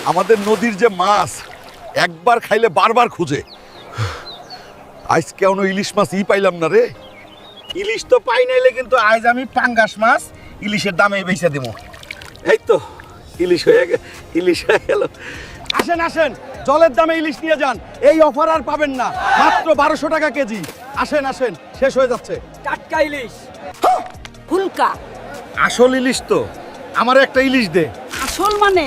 আমাদের নদীর যে মাছ একবার খাইলে বারবার খুঁজে। আজ কেন ইলিশ মাছ পাইলাম না রে। ইলিশ তো পাই নাইলে কিন্তু আজ আমি পাঙ্গাস মাছ ইলিশের দামে বেচে দেবো। এই তো ইলিশ হয়ে গেল। আসেন আসেন, জলের দামে ইলিশ নিয়ে যান। এই অফার আর পাবেন না, মাত্র 1200 টাকা কেজি। আসেন আসেন, শেষ হয়ে যাচ্ছে। টাটকা ইলিশ ফুলকা। আসল ইলিশ তো, আমার একটা ইলিশ দে। আসল মানে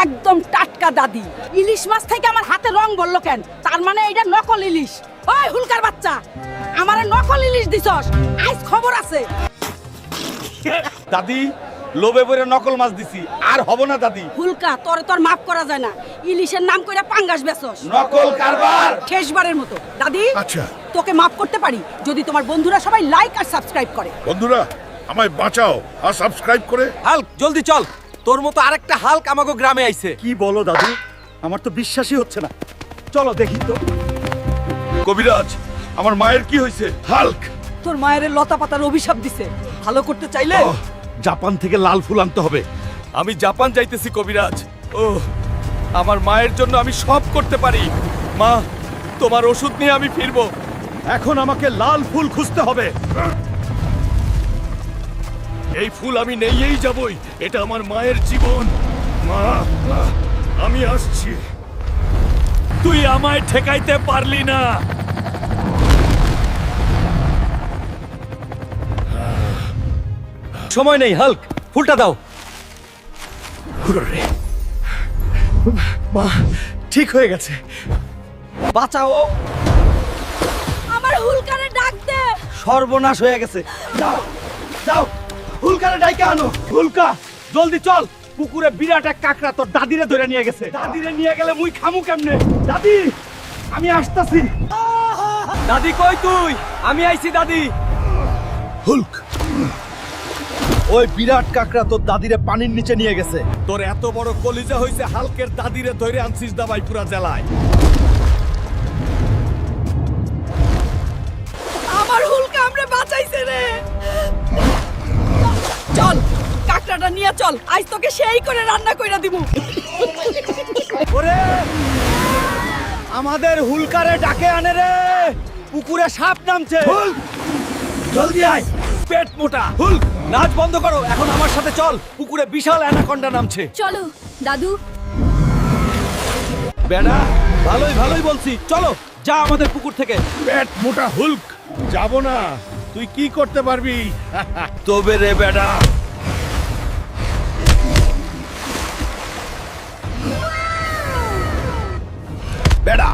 একদম টাটকা দাদি। ইলিশ মাছ থেকে আমার হাতে রং বললো কেন? তার মানে এটা নকল ইলিশ। ওই হুলকার বাচ্চা, আমারে নকল ইলিশ দিছস, আজ খবর আছে। দাদি, লোভে পড়ে নকল মাছ দিছি, আর হব না দাদি। হুলকা, তোর মাফ করা যায় না। ইলিশের নাম কইরা পাঙ্গাস বেচস, নকল কারবার। শেষবারের মতো দাদি, আচ্ছা তোকে মাফ করতে পারি যদি তোমার বন্ধুরা সবাই লাইক আর সাবস্ক্রাইব করে। বন্ধুরা আমায় বাঁচাও আর সাবস্ক্রাইব করে। হাল্ক জলদি চল, তোর মতো আরেকটা হাল্ক আমাগো গ্রামে আইছে। কি বলো দাদু, আমার তো বিশ্বাসই হচ্ছে না। চলো দেখি তো। কবিরাজ, আমার মায়ের কি হয়েছে? হাল্ক। তোর মায়ের লতা পাতার অভিশাপ দিছে, ভালো করতে চাইলে জাপান থেকে লাল ফুল আনতে হবে। আমি জাপান যাইতেছি কবিরাজ। ও, আমার মায়ের জন্য আমি সব করতে পারি। মা, তোমার ওষুধ নিয়ে আমি ফিরবো। এখন আমাকে লাল ফুল খুঁজতে হবে। এই ফুল আমি নেইয়েই যাবই, এটা আমার মায়ের জীবন। মা, আমি আসছি। তুই আমায় ঠেকাইতে পারলি না। সময় নেই হাল্ক, ফুলটা দাও। মা, ঠিক হয়ে গেছে। বাঁচাও। আমার হুলকারে ডাক দে। সর্বনাশ হয়ে গেছে। যাও যাও, হুলকারে ডাইকে আনো। হুলকা, জলদি চল। পুকুরে বিরাট এক কাকড়া তোর দাদিরে ধরে নিয়ে গেছে। দাদিরে নিয়ে গেলে মুই খামু কেমনে? দাদি, আমি আসতাছি। দাদি কই তুই? আমি আইছি দাদি। হুল্ক, ওই বিরাট কাকড়া তোর দাদিরে পানির নিচে নিয়ে গেছে। তোর এত বড় কলিজা হইছে হালকের দাদিরে ধরে আনছিস দাবাই পুরা জেলায়। আমার হুলকা আমরে বাঁচাইছে রে। চল, কাকড়াটা নিয়ে চল, আজ তোকে সেই করে রান্না কইরা দিমু। ওরে, আমাদের হুলকারে ডাকে আনে রে। পুকুরে সাপ নামছে। জলদি আয়। পেট মোটা হুল্ক, নাচ বন্ধ করো, এখন আমার সাথে চল। পুকুরে বিশাল অ্যানাকন্ডা নামছে। চলো দাদু। বেড়া, ভালোই বলছি, চলো যা আমাদের পুকুর থেকে। পেট মোটা হুল্ক, যাব না। তুই কি করতে পারবি? তবে রে বেড়া। বেড়া,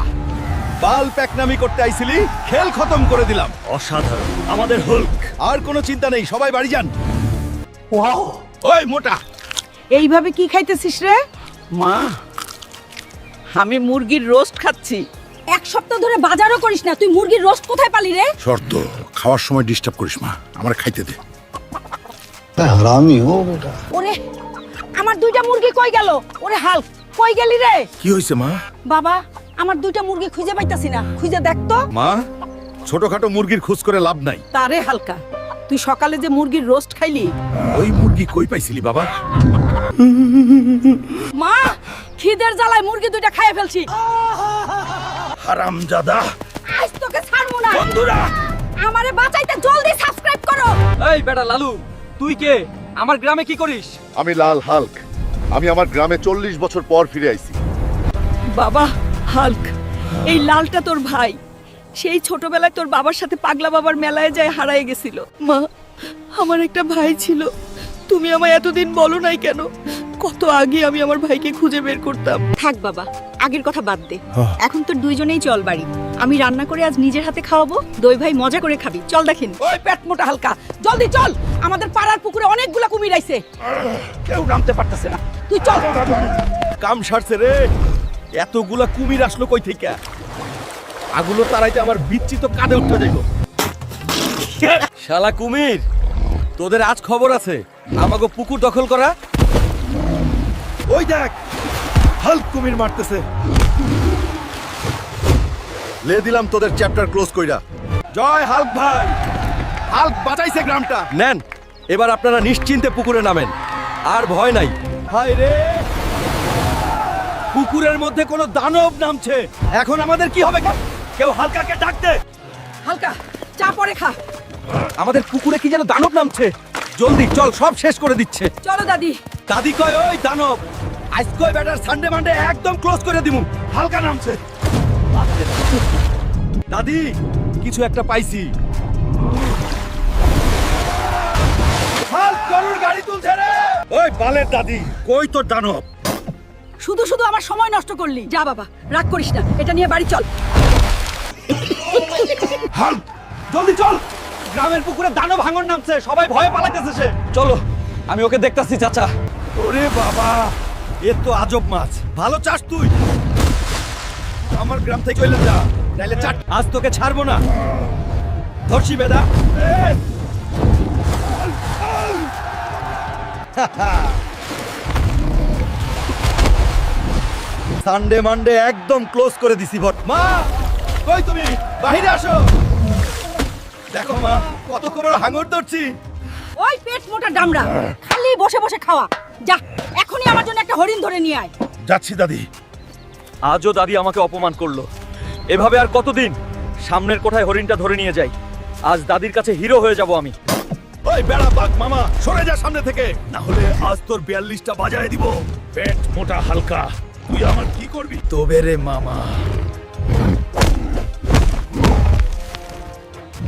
বাল প্যাকনামি করতে আইছিলি, খেল খতম করে দিলাম। অসাধারণ। আমাদের হুলক। আর কোনো চিন্তা নেই, সবাই বাড়ি যান। ওয়াও, ওই মোটা। এইভাবে কি খাইতেছিস রে? মা, আমি মুরগির রোস্ট খাচ্ছি। এক সপ্তাহ ধরে বাজারও করিস না, তুই মুরগির রোস্ট কোথায় পালি রে? শর্ত, খাওয়ার সময় ডিস্টার্ব করিস মা, আমার খাইতে দে। हरामी हो बेटा। ওরে, আমার দুইটা মুরগি কই গেল? ওরে হাল্ক, কই গেলি রে? কি হয়েছে মা? বাবা, আমার দুইটা মুরগি খুঁজে পাইতাছি না, খুঁজে দেখ তো। মা, ছোটখাটো মুরগির খোঁজ করে লাভ নাই। তারে হালকা, তুই সকালে যে মুরগির রোস্ট খাইলি, ওই মুরগি কই পাইছিলি বাবা? মা, খিদের জ্বালায় মুরগি দুইটা খাইয়ে ফেলছি। হারামজাদা। আজ তোকে ছাড়বো না। বন্ধুরা, আমারে বাঁচাইতে জলদি সাবস্ক্রাইব করো। এই বেটা লালু, তুই কে? আমার গ্রামে কি করিস? আমি লাল হাল্ক। আমি আমার গ্রামে 40 বছর পর ফিরে আইছি। বাবা হাল্ক, এই লালটা তোর ভাই। সেই ছোটবেলায় তোর বাবার সাথে পাগলা বাবার মেলায় যায় হারায় গেছিল। মা, আমার একটা ভাই ছিল, তুমি আমায় এতদিন বলো নাই কেন? কত আগে আমি আমার ভাইকে খুঁজে বের করতাম। থাক বাবা, আগের কথা বাদ দে। এখন তো দুইজনেই চল বাড়ি। আমি রান্না করে আজ নিজের হাতে খাওয়াবো, দই ভাই মজা করে খাবি। চল দেখেন। ওই পেট মোটা হালকা, জলদি চল। আমাদের পাড়ার পুকুরে অনেকগুলা কুমির আইছে, কেউ নামতে পারতেছে না। তুই চল। কাম সারছে রে। এতগুলা কুমির আসলো কই থেকে? আগুলো তারাইতে আমার বিচ্ছি তো কাঁধে উঠতে যাইব। শালা কুমির, তোদের আজ খবর আছে। আমাগো পুকুর দখল করা। ওই দেখ, হাল্ক কুমির মারতেছে। লে দিলাম তোদের চ্যাপ্টার ক্লোজ কইরা। জয় হাল্ক ভাই, হাল্ক বাঁচাইছে গ্রামটা। নেন, এবার আপনারা নিশ্চিন্তে পুকুরে নামেন, আর ভয় নাই। হায় রে, পুকুরের মধ্যে কোনো দানব নামছে। এখন আমাদের কি হবে? কেউ হালকাকে ডাক দে। হালকা চা পরে খা। আমাদের পুকুরে কি যেন দানব নামছে। জলদি চল, সব শেষ করে দিচ্ছে। চলো দাদি। দাদি কয় ওই দানব আজ কয় ব্যাটার সানডে মানডে একদম ক্লোজ করে দিমু। হালকা নামছে। দাদি কিছু একটা পাইছি। হাল্ক গরুর গাড়ি তুলছে রে। ওই বালের দাদি কই তোর দানব? শুধু শুধু আমার সময় নষ্ট করলি। যা বাবা, রাগ করিস না, এটা নিয়ে বাড়ি চল। হাল্ক জলদি চল, গ্রামের পুকুরে দানব ভাঙন নামছে, সবাই ভয়ে পালাইতেছে সে। চলো আমি ওকে দেখতাছি চাচা। ওরে বাবা এ তো আজব মাছ। ভালো চাস তুই, আমার গ্রাম থেকে কইলে যা, নাইলে চাট। আজ তোকে ছাড়বো না। ধরছি বেদা। সানডে মানডে একদম ক্লোজ করে দিছি। ভট মা কই তুমি? বাইরে আসো। দেখো মা কত বড় হাঙর ধরছি। ওই পেট মোটা ডামরা, খালি বসে বসে খাওয়া। যা এখনই আমার জন্য একটা হরিণ ধরে নিয়ে আয়। যাচ্ছি দাদি। আজও দাদি আমাকে অপমান করলো। এভাবে আর কতদিন? সামনের কোঠায় হরিণটা ধরে নিয়ে যাই। আজ দাদির কাছে হিরো হয়ে যাব আমি। ওই বেড়া বাঘ মামা সরে যা সামনে থেকে, না হলে আজ তোর 42টা বাজায় দিব। পেট মোটা হালকা, তুই আমার কি করবি? তবে রে মামা।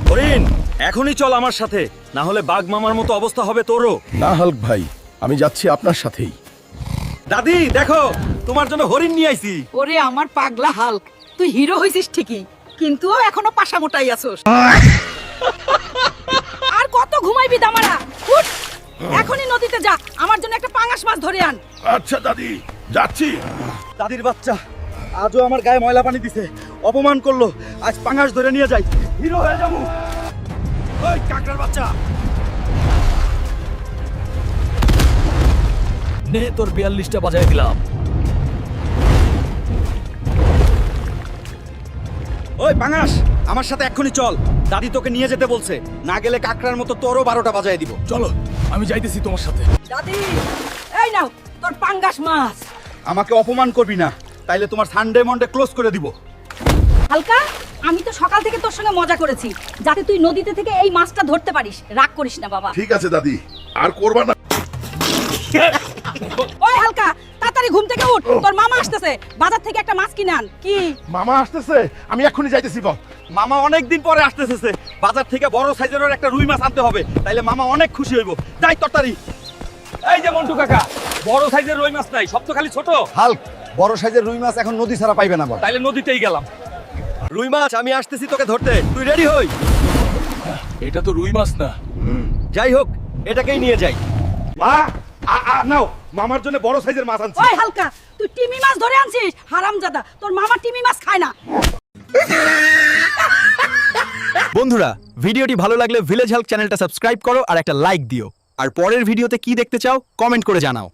হরিণ এখনই চল আমার সাথে, না হলে বাঘ মামার মতো অবস্থা হবে তোরও। না হাল্ক ভাই, আমি যাচ্ছি আপনার সাথেই। দাদি দেখো তোমার জন্য হরিণ নিয়ে আইছি। ওরে আমার পাগলা হাল্ক, তুই হিরো হইছিস ঠিকই, কিন্তু এখনো পাশা মোটাই আছোস। আর কত ঘুমাইবি দামারা? উঠ, এখনই নদীতে যা, আমার জন্য একটা পাঙাশ মাছ ধরে আন। আচ্ছা দাদি, যাচ্ছি। দাদির বাচ্চা আজও আমার গায়ে ময়লা পানি দিছে, অপমান করলো। আজ পাঙাশ ধরে নিয়ে যাই, হিরো হয়ে যাবো। ওই কাকড়ার বাচ্চা নে তোর 42টা বাজায় দিলাম। ওই পাঙাশ আমার সাথে এক্ষুনি চল, দাদি তোকে নিয়ে যেতে বলছে। না গেলে কাকড়ার মতো তোরও 12টা বাজায় দিব। চলো আমি যাইতেছি তোমার সাথে। দাদি এই নাও তোর পাঙ্গাস মাছ। আমাকে অপমান করবি না, তাইলে তোমার সানডে মন্ডে ক্লোজ করে দিব। হালকা, আমি তো সকাল থেকে তোর সঙ্গে মজা করেছি যাতে তুই নদীতে থেকে এই মাছটা ধরতে পারিস। রাগ করিস না বাবা। ঠিক আছে দাদি, আর করবা না। ওই হালকা, তাড়াতাড়ি ঘুম থেকে উঠ, তোর মামা আসতেছে। বাজার থেকে একটা মাছ কিনে আন। কি? মামা আসতেছে, আমি এক্ষুনি যাইতেছি। বল মামা অনেক দিন পরে আসতেছে, বাজার থেকে বড় সাইজের একটা রুই মাছ আনতে হবে, তাইলে মামা অনেক খুশি হইব। যাই তরতারি। এই যে মন্টু কাকা, বড় সাইজের রুই মাছ নাই, সব তো খালি ছোট। হাল্ক বড় সাইজের রুই মাছ এখন নদী ছাড়া পাইবে না বল। তাইলে নদীতেই গেলাম। রুই মাছ আমি আসতেছি তোকে ধরতে, তুই রেডি হই। এটা তো রুই মাছ না। যাই হোক এটাকেই নিয়ে যাই। মা নাও, মামার জন্য বড় সাইজের মাছ আনছি। ওই হালকা, তুই টিমি মাছ ধরে আনছিস? হারামজাদা, তোর মামা টিমি মাছ খায় না। বন্ধুরা, ভিডিওটি ভালো লাগলে ভিলেজ হেল্প চ্যানেলটা সাবস্ক্রাইব করো আর একটা লাইক দিও। আর পরের ভিডিওতে কি দেখতে চাও কমেন্ট করে জানাও।